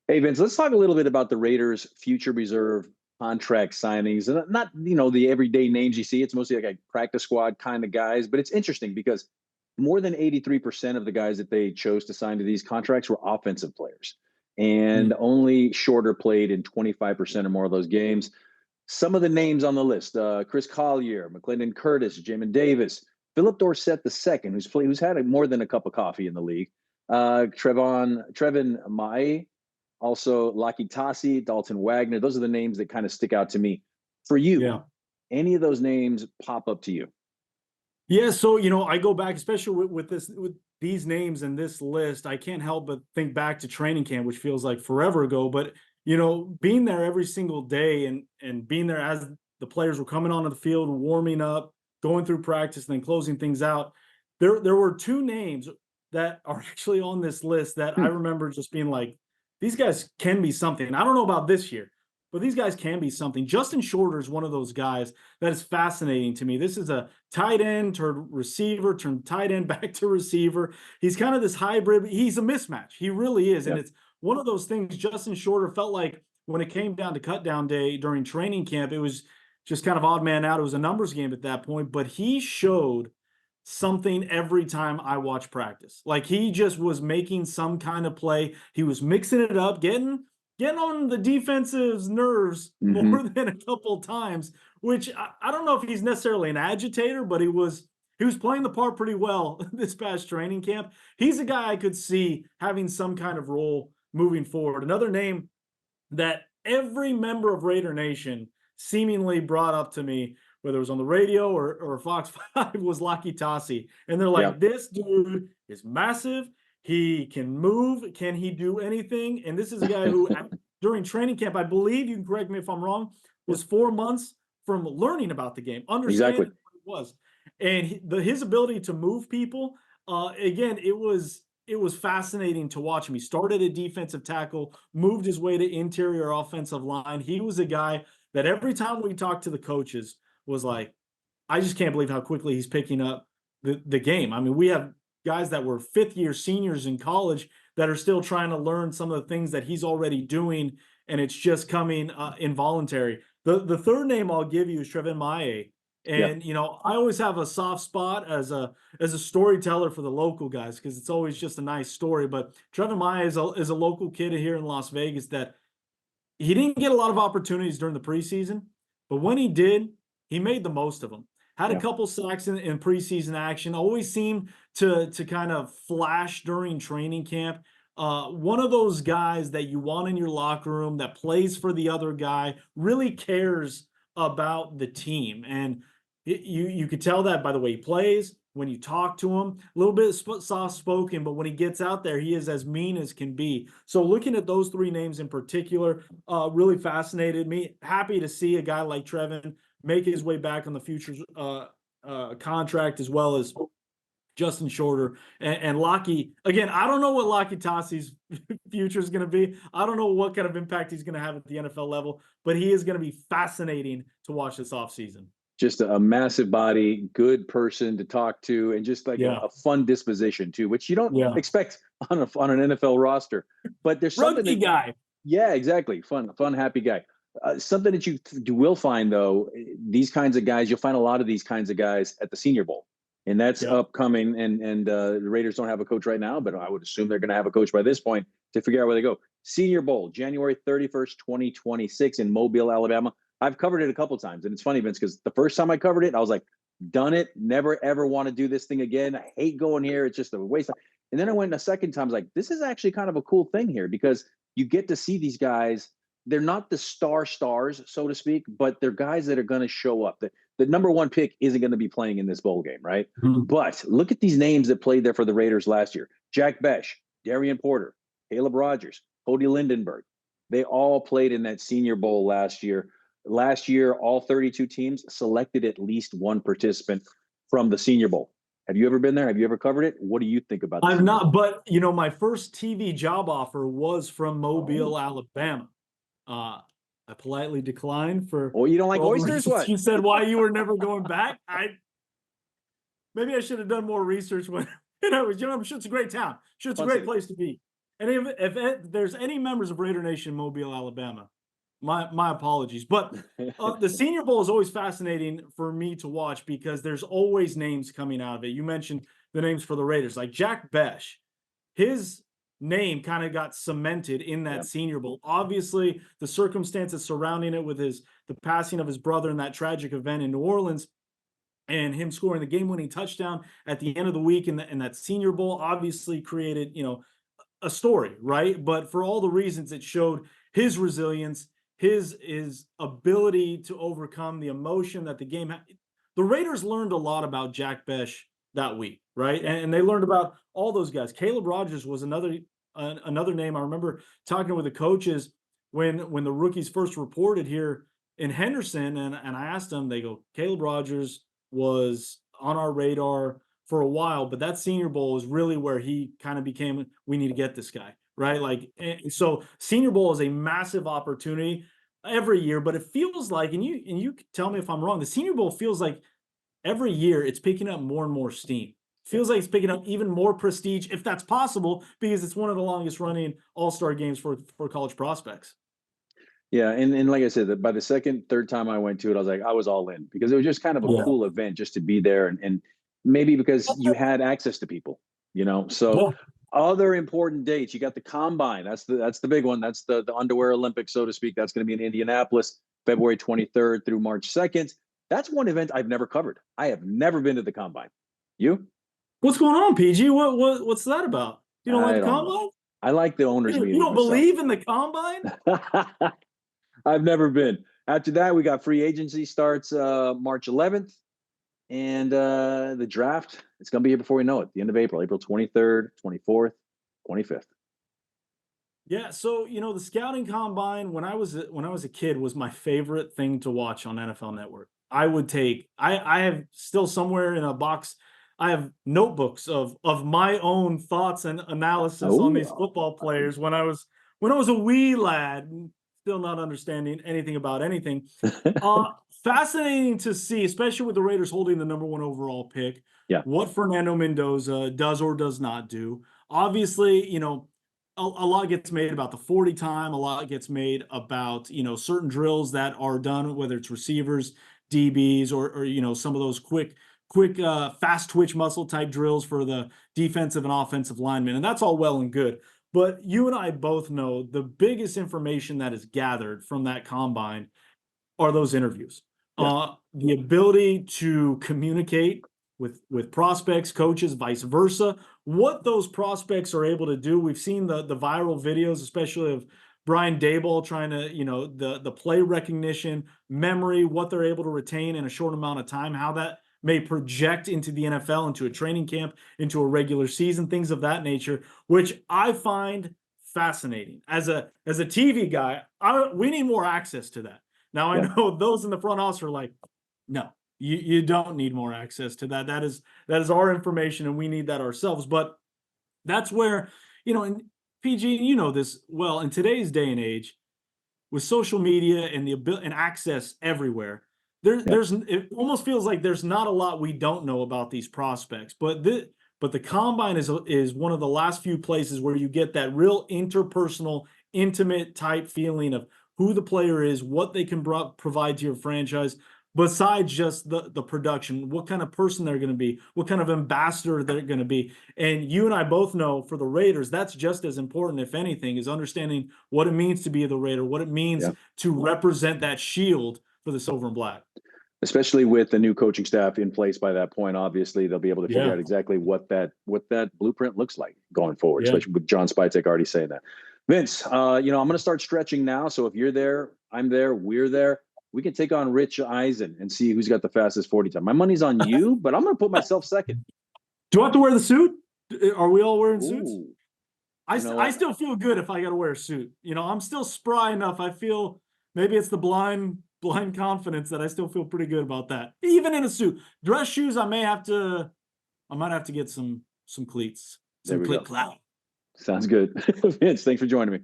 Hey Vince, let's talk a little bit about the Raiders' future reserve contract signings, and not the everyday names you see. It's mostly like a practice squad kind of guys, but it's interesting because more than 83% of the guys that they chose to sign to these contracts were offensive players, and Mm. only Shorter played in 25% or more of those games. Some of the names on the list: Chris Collier, McClendon Curtis, Jamin Davis, Philip Dorsett II, who's had more than a cup of coffee in the league. Trevin Mai, also Laki Tassi, Dalton Wagner. Those are the names that kind of stick out to me. For you, Yeah. any of those names pop up to you? Yeah. So, I go back, especially with these names and this list, I can't help but think back to training camp, which feels like forever ago. But, being there every single day and being there as the players were coming onto the field, warming up, going through practice, and then closing things out. There were two names that are actually on this list that I Hmm. remember just being like, these guys can be something. I don't know about this year, but these guys can be something. Justin Shorter is one of those guys that is fascinating to me. This is a tight end turned receiver, turned tight end back to receiver. He's kind of this hybrid. He's a mismatch. He really is. And Yeah. it's one of those things Justin Shorter felt like when it came down to cut down day during training camp, it was just kind of odd man out. It was a numbers game at that point, but he showed something every time I watch practice. Like he just was making some kind of play. He was mixing it up, getting on the defensive's nerves Hmm. more than a couple times, which I don't know if he's necessarily an agitator, but he was playing the part pretty well this past training camp. He's a guy I could see having some kind of role moving forward. Another name that every member of Raider Nation seemingly brought up to me, whether it was on the radio or Fox 5, was Laki Tassi. And they're Yeah. like, this dude is massive. He can move. Can he do anything? And this is a guy who, during training camp, I believe, you can correct me if I'm wrong, Yeah. was 4 months from learning about the game, Exactly. understanding what it was. And his ability to move people, again, it was fascinating to watch him. He started at defensive tackle, moved his way to interior offensive line. He was a guy that every time we talked to the coaches was like, I just can't believe how quickly he's picking up the game. I mean, we have guys that were fifth year seniors in college that are still trying to learn some of the things that he's already doing, and it's just coming involuntary. The third name I'll give you is Trevin Maye. Yeah. And I always have a soft spot as a storyteller for the local guys because it's always just a nice story. But Trevin Maye is a local kid here in Las Vegas that he didn't get a lot of opportunities during the preseason, but when he did, he made the most of them. Had a Yeah. couple sacks in preseason action. Always seemed to kind of flash during training camp. One of those guys that you want in your locker room that plays for the other guy, really cares about the team, and you could tell that by the way he plays. When you talk to him, a little bit soft spoken, but when he gets out there, he is as mean as can be. So looking at those three names in particular, really fascinated me. Happy to see a guy like Trevin make his way back on the futures contract, as well as Justin Shorter and Laki. Again, I don't know what Laki Tassi's future is going to be. I don't know what kind of impact he's going to have at the NFL level, but he is going to be fascinating to watch this offseason. Just a massive body, good person to talk to, and just like Yeah. a fun disposition too, which you don't Yeah. expect on an NFL roster. But there's something Rugby that, guy. yeah, exactly, fun, happy guy. Something that you will find though, these kinds of guys, you'll find a lot of these kinds of guys at the Senior Bowl, and that's Yep. upcoming. And the Raiders don't have a coach right now, but I would assume they're going to have a coach by this point to figure out where they go. Senior Bowl, January 31st, 2026, in Mobile, Alabama. I've covered it a couple times, and it's funny, Vince, because the first time I covered it, I was like, "Done it. Never ever want to do this thing again. I hate going here. It's just a waste." And then I went a second time. I was like, "This is actually kind of a cool thing here because you get to see these guys. They're not the stars, so to speak, but they're guys that are going to show up. The number one pick isn't going to be playing in this bowl game, right? Mhm. But look at these names that played there for the Raiders last year: Jack Besh, Darian Porter, Caleb Rogers, Cody Lindenberg. They all played in that Senior Bowl last year. Last year, all 32 teams selected at least one participant from the Senior Bowl. Have you ever been there? Have you ever covered it? What do you think about the I've Senior not, Bowl? but my first TV job offer was from Oh, Mobile, Alabama. Uh, I politely declined oh, you don't for like all the oysters? reasons What? you said why you were never going back. Maybe I should have done more research when I was young. I'm sure it's a great town. Sure, it's a Fun great city. place to be. And if there's any members of Raider Nation, Mobile, Alabama, my apologies. But the Senior Bowl is always fascinating for me to watch because there's always names coming out of it. You mentioned the names for the Raiders, like Jack Besh. His name kind of got cemented in that Senior Bowl. Obviously, the circumstances surrounding it with the passing of his brother in that tragic event in New Orleans, and him scoring the game-winning touchdown at the end of the week in that Senior Bowl obviously created, a story, right? But for all the reasons, it showed his resilience, his ability to overcome the emotion that the game had. The Raiders learned a lot about Jack Besh that week, right? And they learned about all those guys. Caleb Rogers was another name. I remember talking with the coaches when the rookies first reported here in Henderson, and I asked them, they go, Caleb Rogers was on our radar for a while, but that Senior Bowl is really where he kind of became, we need to get this guy, right? Like, so Senior Bowl is a massive opportunity every year, but it feels like, and you tell me if I'm wrong, the Senior Bowl feels like every year it's picking up more and more steam. Feels like it's picking up even more prestige, if that's possible, because it's one of the longest running all-star games for college prospects. Yeah, and like I said, by the second, third time I went to it, I was all in because it was just kind of a cool event just to be there, and maybe because you had access to people, So other important dates, you got the Combine. That's the big one. That's the underwear Olympics, so to speak. That's going to be in Indianapolis, February 23rd through March 2nd. That's one event I've never covered. I have never been to the Combine. You? What's going on, PG? What's that about? You don't like the Combine? I like the owners' meeting. You don't believe in the Combine? I've never been. After that, we got free agency starts March 11th. And the draft, it's going to be here before we know it, the end of April 23rd, 24th, 25th. Yeah, so the scouting combine when I was a kid was my favorite thing to watch on NFL Network. I have still somewhere in a box, I have notebooks of my own thoughts and analysis on these football players when I was a wee lad, still not understanding anything about anything. Fascinating to see, especially with the Raiders holding the number 1 overall pick, what Fernando Mendoza does or does not do. Obviously, a lot gets made about the 40 time. A lot gets made about, certain drills that are done, whether it's receivers, DBs, or some of those quick, fast twitch muscle type drills for the defensive and offensive linemen. And that's all well and good. But you and I both know the biggest information that is gathered from that combine are those interviews. The ability to communicate with prospects, coaches, vice versa, what those prospects are able to do. We've seen the viral videos, especially of Brian Daboll trying to, the play recognition, memory, what they're able to retain in a short amount of time, how that may project into the NFL, into a training camp, into a regular season, things of that nature, which I find fascinating. As a TV guy, we need more access to that. Now, I know those in the front office are like, no, you don't need more access to that. That is our information, and we need that ourselves. But that's where, and PG, you know this well, in today's day and age, with social media and the ability and access everywhere, it almost feels like there's not a lot we don't know about these prospects. But the Combine is one of the last few places where you get that real interpersonal, intimate type feeling of who the player is, what they can provide to your franchise, besides just the production, what kind of person they're going to be, what kind of ambassador they're going to be. And you and I both know for the Raiders, that's just as important, if anything, is understanding what it means to be the Raider, what it means to represent that shield for the silver and black. Especially with the new coaching staff in place by that point, obviously they'll be able to figure out exactly what that blueprint looks like going forward, especially with John Spytek already saying that. Vince, I'm going to start stretching now. So if you're there, I'm there, we're there. We can take on Rich Eisen and see who's got the fastest 40 time. My money's on you, but I'm going to put myself second. Do I have to wear the suit? Are we all wearing suits? Ooh. I still feel good if I got to wear a suit. I'm still spry enough. I feel maybe it's the blind confidence that I still feel pretty good about that. Even in a suit. Dress shoes, I might have to get some cleats. Some cleat clout. Sounds good. Vince, thanks for joining me.